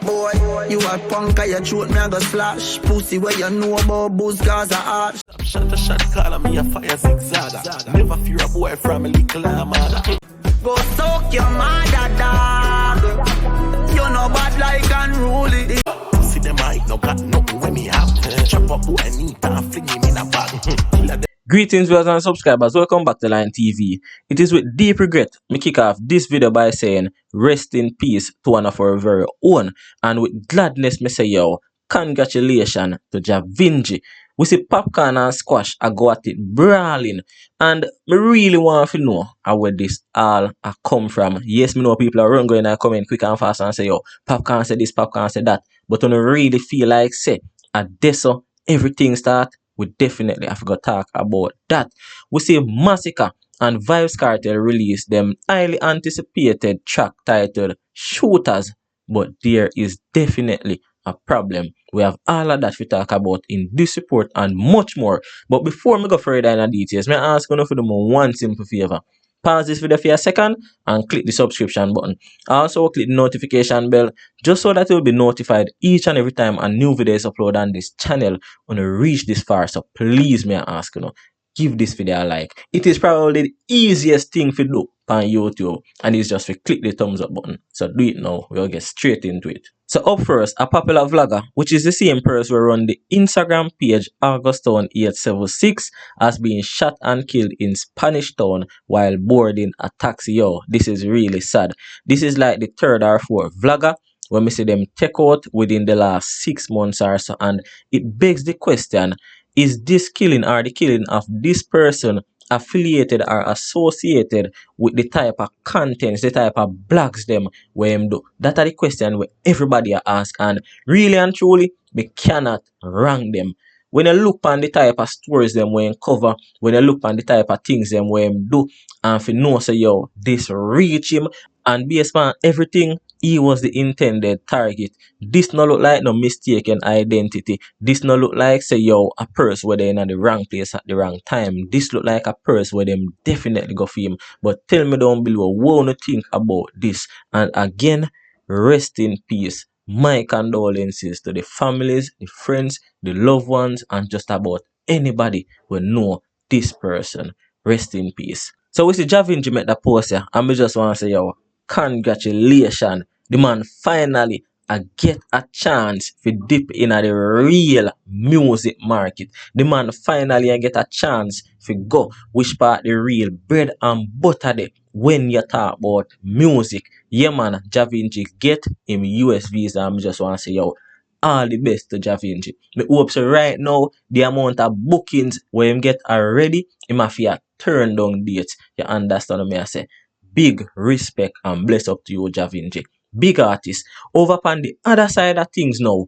boy. You a punk, you shoot me and go splash. Pussy where you know about booze, cause I art. Shot to shot, call me a fire zigzagger. Never fear a boy from a little mother. Go soak your mother, dog. You know bad like unruly. See them I no got nothing when me have. Chop up boy neat and fling him in a bag. Greetings viewers and subscribers, welcome back to Line TV. It is with deep regret me kick off this video by saying rest in peace to one of our very own, and with gladness me say yo, congratulations to Jah Vinci. We see Popcaan and Squash I go at it brawling, and me really want to know where this all a come from. Yes, me know people are going and comment quick and fast and say yo, Popcaan said this, Popcaan said that, but I don't really feel like say at this so everything start. We definitely have to talk about that. We see Massicka and Vybz Kartel release them highly anticipated track titled Shooters, but there is definitely a problem. We have all of that to talk about in this report and much more. But before we go further in the details, may I ask you to do one simple favor. Pause this video for a second and click the subscription button. Also click the notification bell just so that you will be notified each and every time a new video is uploaded on this channel when you reach this far. So please may I ask you, give this video a like. It is probably the easiest thing to do on YouTube, and it's just to click the thumbs up button. So do it now, we'll get straight into it. So up first, a popular vlogger, which is the same person who run the Instagram page Augustone876, has been shot and killed in Spanish Town while boarding a taxi. Yo, this is really sad. This is like the third or fourth vlogger when we see them take out within the last 6 months or so, and it begs the question, is this killing or the killing of this person affiliated or associated with the type of contents, the type of blogs them where them do? That are the question where everybody ask, and really and truly we cannot rank them. When you look on the type of stories them when cover, when you look on the type of things them where them do, and if you know say yo, this reach him, and based on everything, he was the intended target. This no look like no mistaken identity. This no look like say yo, a person where they in the wrong place at the wrong time. This look like a person where them definitely go for him. But tell me down below what you think about this. And again, rest in peace. My condolences to the families, the friends, the loved ones, and just about anybody who know this person. Rest in peace. So we see Jah Vinci make that post here, and we just want to say yo, congratulations. The man finally get a chance to dip in the real music market. The man finally get a chance to go which part the real bread and butter there when you talk about music. Yeah man, Jah Vinci get him US visa, and I just want to say yo, all the best to Jah Vinci. Me hope so right now the amount of bookings where him get already, him have to turn down dates. You understand what I say? Big respect and bless up to you, Jah Vinci. Big artist. Over on the other side of things now,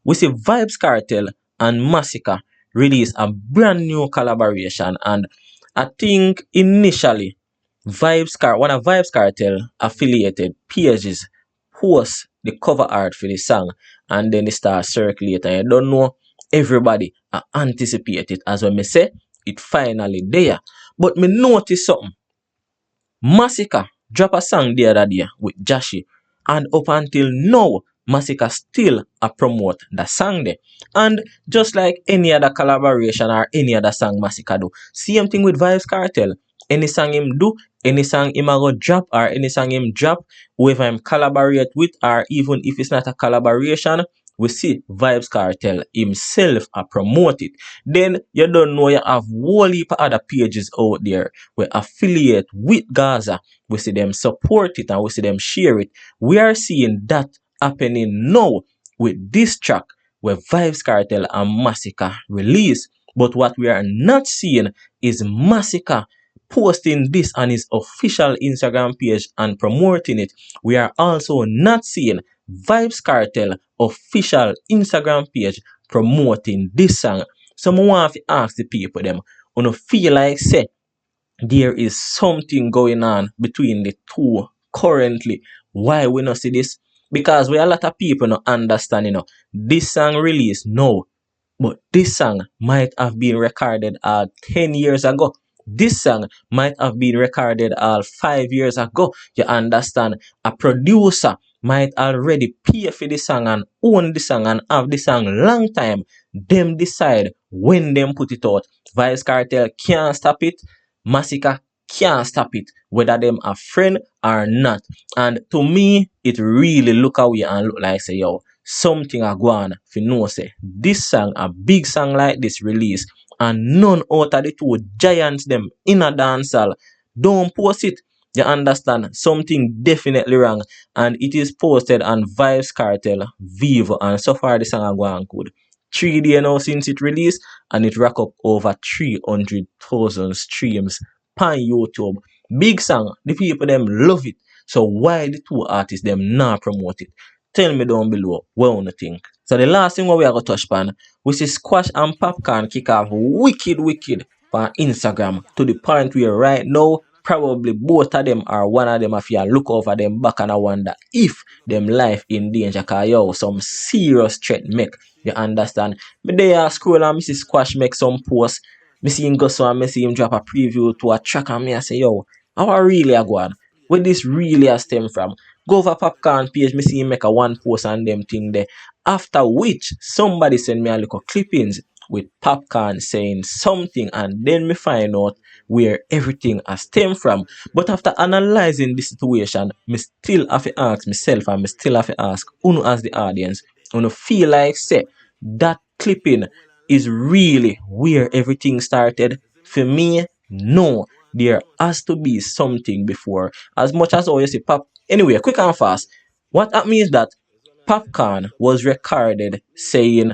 we see Vybz Kartel and Masicka release a brand new collaboration, and I think initially one of Vybz Kartel affiliated pages post the cover art for the song, and then it starts circulating. I don't know, everybody anticipate it, as when me say it finally there. But me notice something. Masicka drop a song the other day with Jashi, and up until now Masicka still promote the song there. And just like any other collaboration or any other song Masicka do, same thing with Vybz Kartel. Any song him do, any song him go drop, or any song him drop, whoever him collaborate with, or even if it's not a collaboration, we see Vybz Kartel himself promote it. Then you don't know, you have whole heap of other pages out there where affiliate with Gaza. We see them support it and we see them share it. We are seeing that happening now with this track where Vybz Kartel and Masicka release. But what we are not seeing is Masicka posting this on his official Instagram page and promoting it. We are also not seeing Vybz Kartel official Instagram page promoting this song. So I want to ask the people them, you know, feel like say there is something going on between the two currently. Why we not see this? Because we a lot of people not understand, you know, this song released now, but this song might have been recorded 10 years ago. This song might have been recorded 5 years ago. You understand? A producer might already pay for the song and own the song and have the song long time. Them decide when them put it out. Vybz Kartel can't stop it. Masicka can't stop it, whether them a friend or not. And to me, it really look away and look like say, yo, something a go on if you know say this song, a big song like this release, and none out of the two giants them in a dancehall don't post it. You understand? Something definitely wrong. And it is posted on Vybz Kartel, Vivo, and so far the song a go on good. 3 days now since it released, and it rack up over 300,000 streams on YouTube. Big song, the people them love it. So why the two artists them not promote it? Tell me down below what you think. So the last thing what we are going to touch upon, which is Squash and Popcaan kick off wicked on Instagram to the point where right now probably both of them or one of them if you look over them back and I wonder if them life in danger, cause yo some serious threat make. You understand? But they scroll and Mrs. Squash make some post. Me see him go so and me see him drop a preview to a track and me I say yo, how I really a go on? Where this really a stem from? Go over Popcaan page, me see him make a one post and them thing there. After which somebody send me a little clippings with Popcaan saying something, and then me find out where everything has stemmed from. But after analyzing the situation, me still have to ask myself and me still have to ask Uno as the audience, Uno feel like say that clipping is really where everything started? For me, no. There has to be something before. As much as always say Pop. Anyway, quick and fast. What that means that Popcaan was recorded saying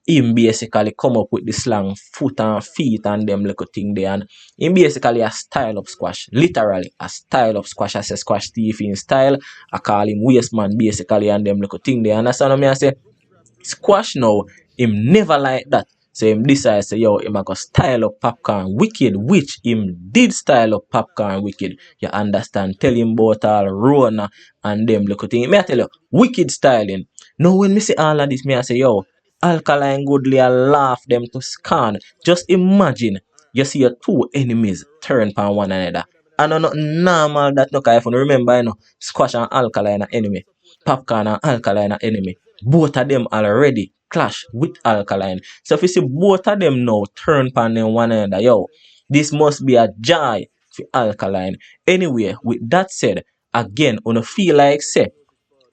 him basically come up with the slang foot and feet and them little thing there, and him basically a style of squash, literally a style of squash. I say squash thief in style, I call him waste man basically and them little thing there. Understand what me I say? Squash now, him never like that. So him decide say yo, him a go style up Popcaan wicked, which him did style up Popcaan wicked. You understand? Tell him about all Rona and them little thing. Me I tell you, wicked styling. Now when me see all of this, me I say yo, Alkaline Goodly a laugh them to scan. Just imagine you see your two enemies turn upon one another. And no nothing normal that no if you remember, you know, Squash and Alkaline are enemy. Popcaan and Alkaline are enemy. Both of them already clash with Alkaline. So if you see both of them now turn upon them one another, yo, this must be a joy for Alkaline. Anyway, with that said, again, on feel like say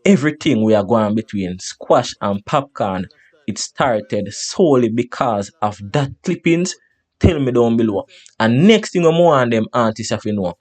everything we are going between Squash and Popcaan, it started solely because of that clippings. Tell me down below. And next thing I want them artists have to know.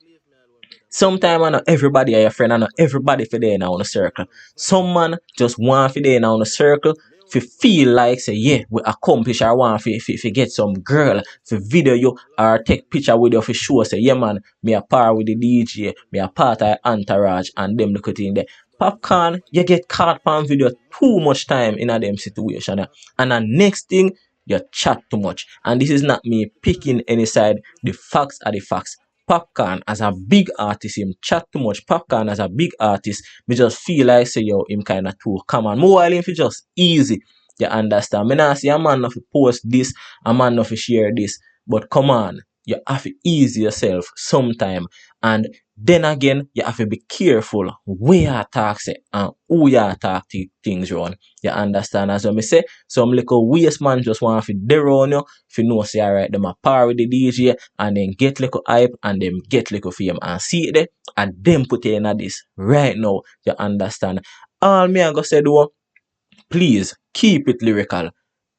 Sometimes I know everybody are your friend, I know everybody for there now in a circle. Some man just want for there now in a circle to feel like say yeah, we accomplish or want to get some girl for video you or take picture with you for sure say yeah man, me a par with the DJ, me a part of entourage and them look at in there. Popcaan, you get caught on video too much time in a them situation. And the next thing, you chat too much. And this is not me picking any side. The facts are the facts. Popcaan as a big artist, him chat too much. Popcaan as a big artist, me just feel like say yo, him kind of too come on. More while him for just easy. You understand? Me not see a man not to post this, a man not to share this. But come on, you have to ease yourself sometime. And then again, you have to be careful where you talk say and who you talk things around. You understand? As I say, some little waste man just want to dare on you, if you know say alright, them a par with the DJ and then get little hype and then get little fame and see it there and then put it in this right now. You understand? All me I go say though, please keep it lyrical.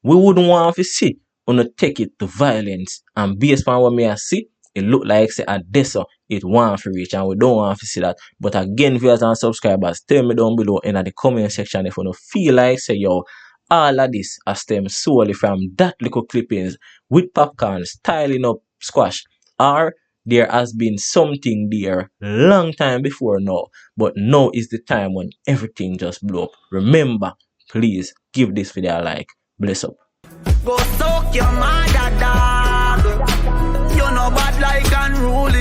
We wouldn't want to see on take it to violence, and based on what me I see, it look like say at this it want to reach and we don't want to see that. But again, viewers and subscribers, tell me down below in the comment section if you don't feel like say yo, all of this has stemmed solely from that little clippings with Popcaan styling up Squash, or there has been something there long time before now, but now is the time when everything just blew up. Remember, please give this video a like. Bless up. Go soak your mother, dog. You know bad like unruly.